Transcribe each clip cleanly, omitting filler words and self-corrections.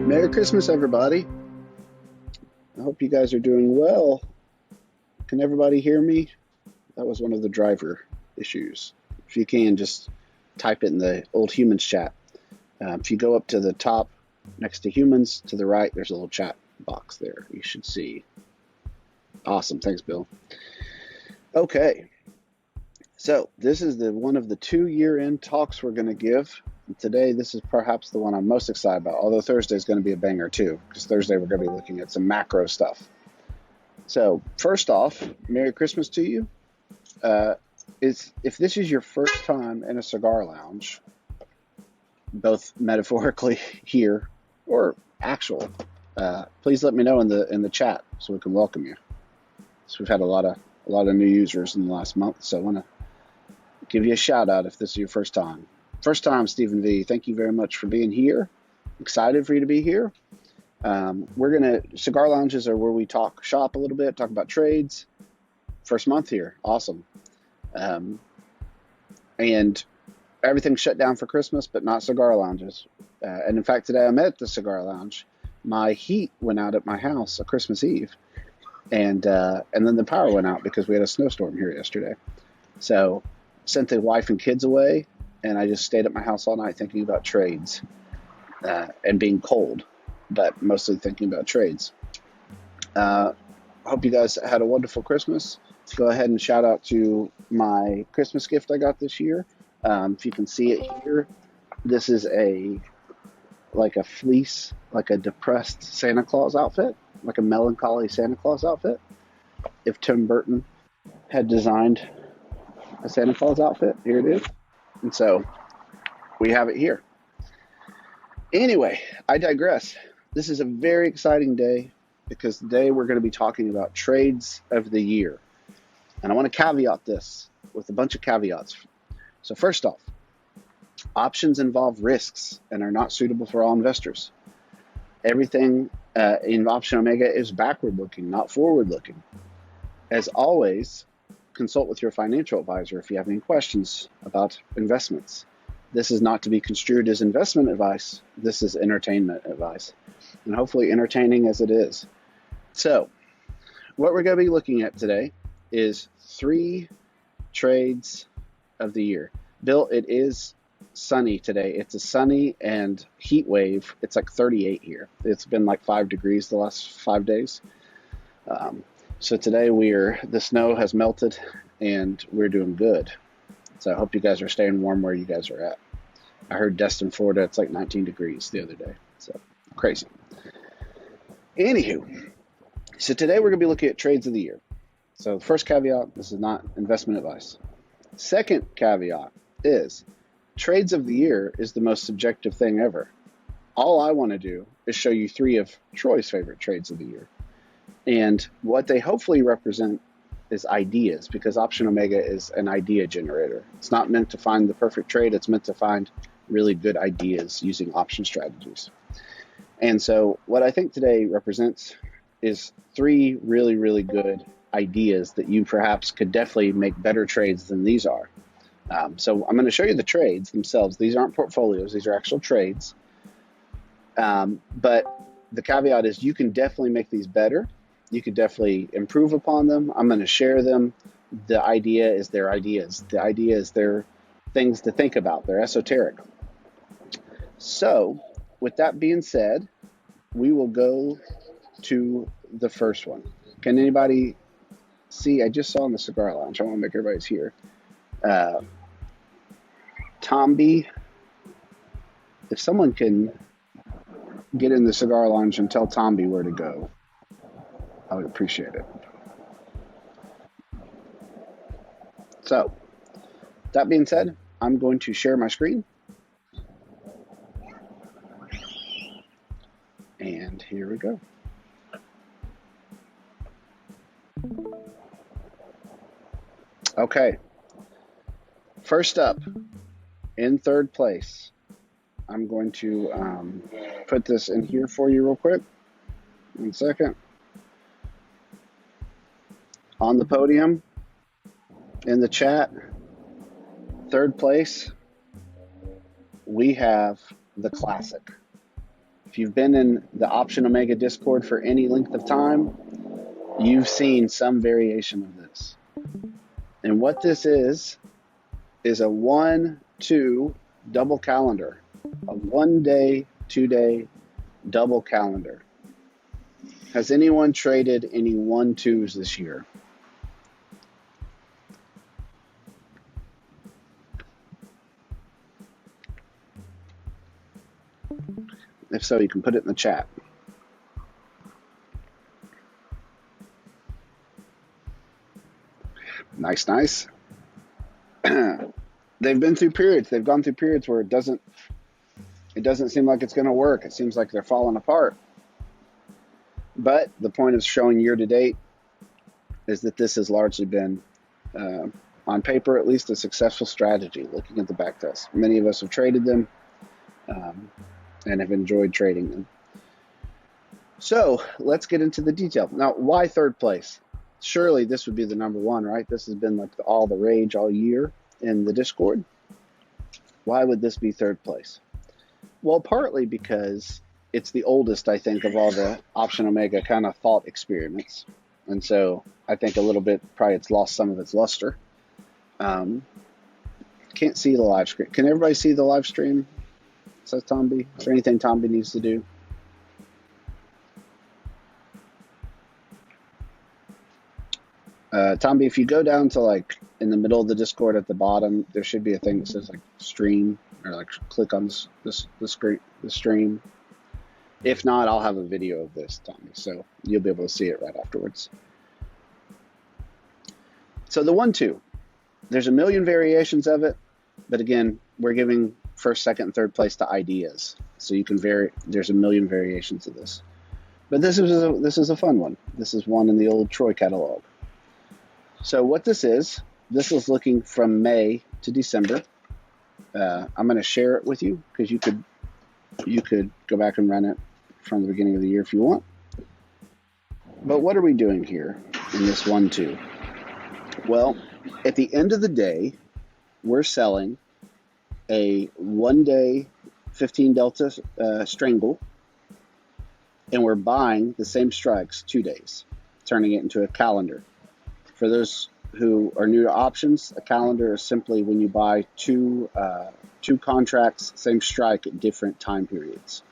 Merry Christmas, everybody. I hope you guys are doing well. Can everybody hear me? That was one of the driver issues. If you can, just type it in the old humans chat. If you go up to the top next to humans, to the right, there's a little chat box there you should see. Awesome. Thanks, Bill. Okay. So this is one of the 2 year-end talks we're going to give. And today, this is perhaps the one I'm most excited about, although Thursday is going to be a banger too, because Thursday we're going to be looking at some macro stuff. So first off, Merry Christmas to you. If this is your first time in a cigar lounge, both metaphorically here or actual, please let me know in the chat so we can welcome you. So we've had a lot of new users in the last month, so I want to give you a shout out if this is your first time. First time, Stephen V. Thank you very much for being here. Excited for you to be here. Cigar lounges are where we talk shop a little bit, talk about trades. First month here, awesome. And everything's shut down for Christmas, but not cigar lounges. And in fact, today I'm at the cigar lounge. My heat went out at my house on Christmas Eve, and then the power went out because we had a snowstorm here yesterday. So sent the wife and kids away, and I just stayed at my house all night thinking about trades and being cold, but mostly thinking about trades. Hope you guys had a wonderful Christmas. Go ahead and shout out to my Christmas gift I got this year. If you can see it here, this is like a fleece, like a depressed Santa Claus outfit, like a melancholy Santa Claus outfit. If Tim Burton had designed a Santa Claus outfit, here it is. And so we have it here. Anyway, I digress. This is a very exciting day because today we're going to be talking about trades of the year. And I want to caveat this with a bunch of caveats. So first off, options involve risks and are not suitable for all investors. Everything in Option Omega is backward-looking, not forward-looking. As always, consult with your financial advisor if you have any questions about investments. This is not to be construed as investment advice. This is entertainment advice, and hopefully entertaining as it is. So what we're going to be looking at today is 3 trades of the year. Bill, it is sunny today. It's a sunny and heat wave. It's like 38 here. It's been like 5 degrees the last 5 days. So today the snow has melted and we're doing good. So I hope you guys are staying warm where you guys are at. I heard Destin, Florida, it's like 19 degrees the other day. So crazy. Anywho, so today we're going to be looking at trades of the year. So the first caveat, this is not investment advice. Second caveat is trades of the year is the most subjective thing ever. All I want to do is show you 3 of Troy's favorite trades of the year. And what they hopefully represent is ideas, because Option Omega is an idea generator. It's not meant to find the perfect trade. It's meant to find really good ideas using option strategies. And so what I think today represents is 3 really, really good ideas that you perhaps could definitely make better trades than these are. So I'm going to show you the trades themselves. These aren't portfolios. These are actual trades. But the caveat is you can definitely make these better. You could definitely improve upon them. I'm going to share them. The idea is their ideas. The idea is their things to think about. They're esoteric. So with that being said, we will go to the first one. Can anybody see? I just saw in the Cigar Lounge. I want to make everybody's here. Tomby, if someone can get in the Cigar Lounge and tell Tomby where to go, I would appreciate it. So, that being said, I'm going to share my screen. And here we go. Okay. First up, in third place, I'm going to put this in here for you real quick. 1 second. On the podium, in the chat, third place, we have the classic If you've been in the Option Omega Discord for any length of time, you've seen some variation of this. And what this is a 1-2 double calendar, a 1 day, 2 day double calendar. Has anyone traded any 1-2s this year? If so, you can put it in the chat. Nice, nice. They've been through periods. They've gone through periods where it doesn't seem like it's going to work. It seems like they're falling apart. But the point of showing year to date is that this has largely been, on paper at least, a successful strategy, looking at the backtest. Many of us have traded them and have enjoyed trading them. So let's get into the detail. Now, why third place? Surely this would be the number one, right? This has been like all the rage all year in the Discord. Why would this be third place? Well, partly because it's the oldest, I think, of all the Option Omega kind of thought experiments. And so I think a little bit, probably it's lost some of its luster. Can't see the live screen. Can everybody see the live stream? Says Tomby. Is there anything Tomby needs to do? Tomby, if you go down to like in the middle of the Discord at the bottom, there should be a thing that says like stream, or like click on the stream. If not, I'll have a video of this, Tommy, so you'll be able to see it right afterwards. So the 1-2, there's a million variations of it, but again, we're giving first, second, and third place to ideas, so you can vary. There's a million variations of this, but this is a fun one. This is one in the old Troy catalog. So what this is looking from May to December. I'm going to share it with you because you could go back and run it from the beginning of the year if you want. But what are we doing here in this 1-2? Well, at the end of the day, we're selling a 1 day 15 delta strangle, and we're buying the same strikes 2 days, turning it into a calendar. For those who are new to options, a calendar is simply when you buy two contracts, same strike at different time periods.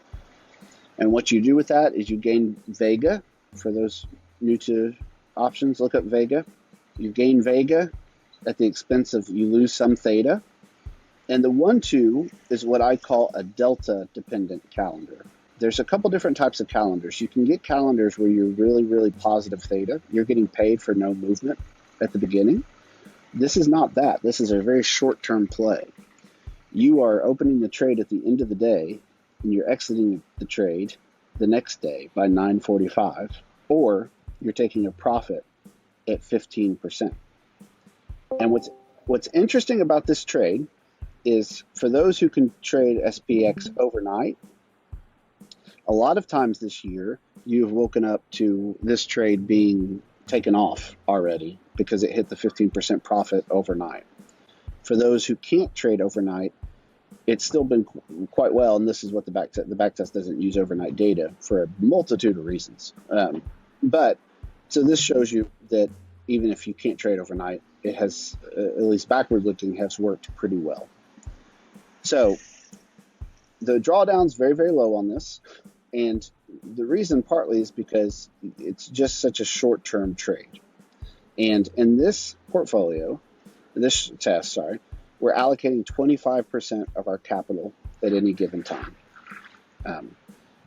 And what you do with that is you gain Vega. For those new to options, look up Vega. You gain Vega at the expense of you lose some theta. And the 1-2 is what I call a delta dependent calendar. There's a couple different types of calendars. You can get calendars where you're really, really positive theta. You're getting paid for no movement at the beginning. This is not that. This is a very short-term play. You are opening the trade at the end of the day, and you're exiting the trade the next day by 9:45, or you're taking a profit at 15%. And what's interesting about this trade is for those who can trade SPX overnight, a lot of times this year, you've woken up to this trade being taken off already because it hit the 15% profit overnight. For those who can't trade overnight, it's still been quite well, and this is what the backtest doesn't use overnight data for a multitude of reasons. But so this shows you that even if you can't trade overnight, it has, at least backward looking, has worked pretty well. So the drawdown's very, very low on this. And the reason partly is because it's just such a short-term trade. And in this portfolio, this test, we're allocating 25% of our capital at any given time.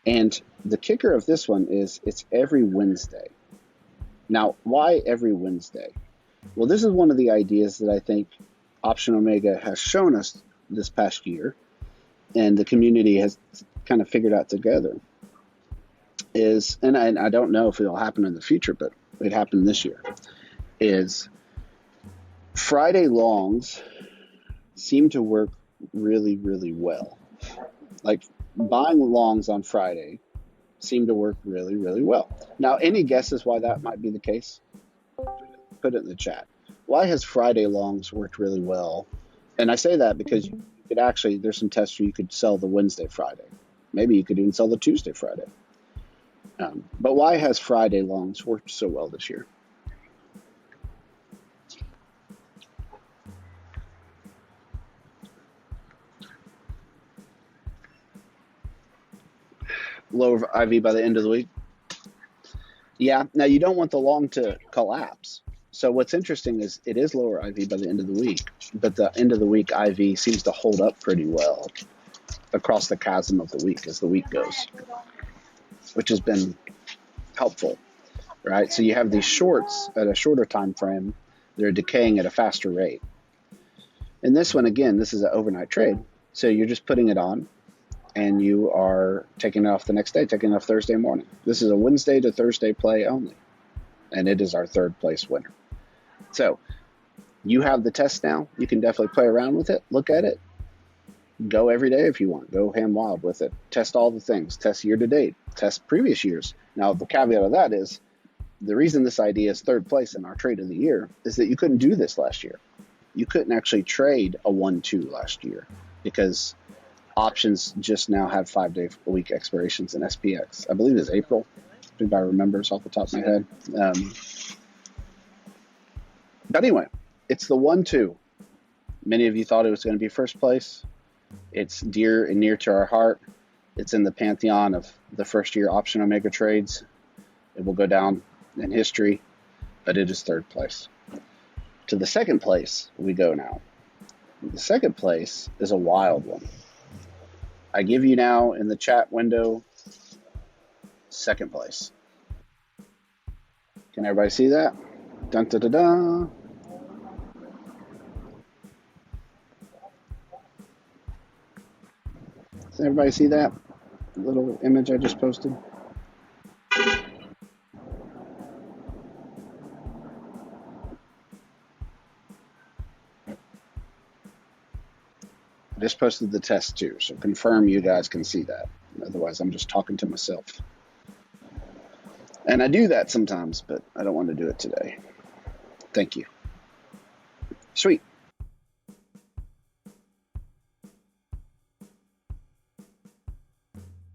And the kicker of this one is it's every Wednesday. Now, why every Wednesday? Well, this is one of the ideas that I think Option Omega has shown us this past year, and the community has kind of figured out together, is, and I don't know if it'll happen in the future, but it happened this year, is Friday longs seem to work really, really well. Like buying longs on Friday seem to work really, really well. Now, any guesses why that might be the case? Put it in the chat. Why has Friday longs worked really well? And I say that because you could actually, there's some tests where you could sell the Wednesday, Friday. Maybe you could even sell the Tuesday, Friday. But why has Friday longs worked so well this year? Lower IV by the end of the week? Yeah. Now, you don't want the long to collapse. So what's interesting is it is lower IV by the end of the week, but the end of the week IV seems to hold up pretty well across the chasm of the week as the week goes, which has been helpful, right? So you have these shorts at a shorter time frame. They're decaying at a faster rate. And this one, again, this is an overnight trade. So you're just putting it on, and you are taking it off the next day, taking it off Thursday morning. This is a Wednesday to Thursday play only, and it is our third place winner. So you have the test now. You can definitely play around with it, look at it, go every day if you want. Go ham wild with it. Test all the things. Test year to date. Test previous years. Now, the caveat of that is the reason this idea is third place in our trade of the year is that you couldn't do this last year. You couldn't actually trade a 1-2 last year because options just now have 5-day-a-week expirations in SPX. I believe it's April, if anybody remembers off the top of my head. But anyway, it's the 1-2. Many of you thought it was going to be first place. It's dear and near to our heart. It's in the pantheon of the first-year option Omega trades. It will go down in history, but it is third place. To the second place we go now. The second place is a wild one. I give you now in the chat window second place. Can everybody see that? Dun, dun, dun, dun. Does everybody see that little image I just posted? I just posted the test too, so confirm you guys can see that. Otherwise, I'm just talking to myself. And I do that sometimes, but I don't want to do it today. Thank you. Sweet.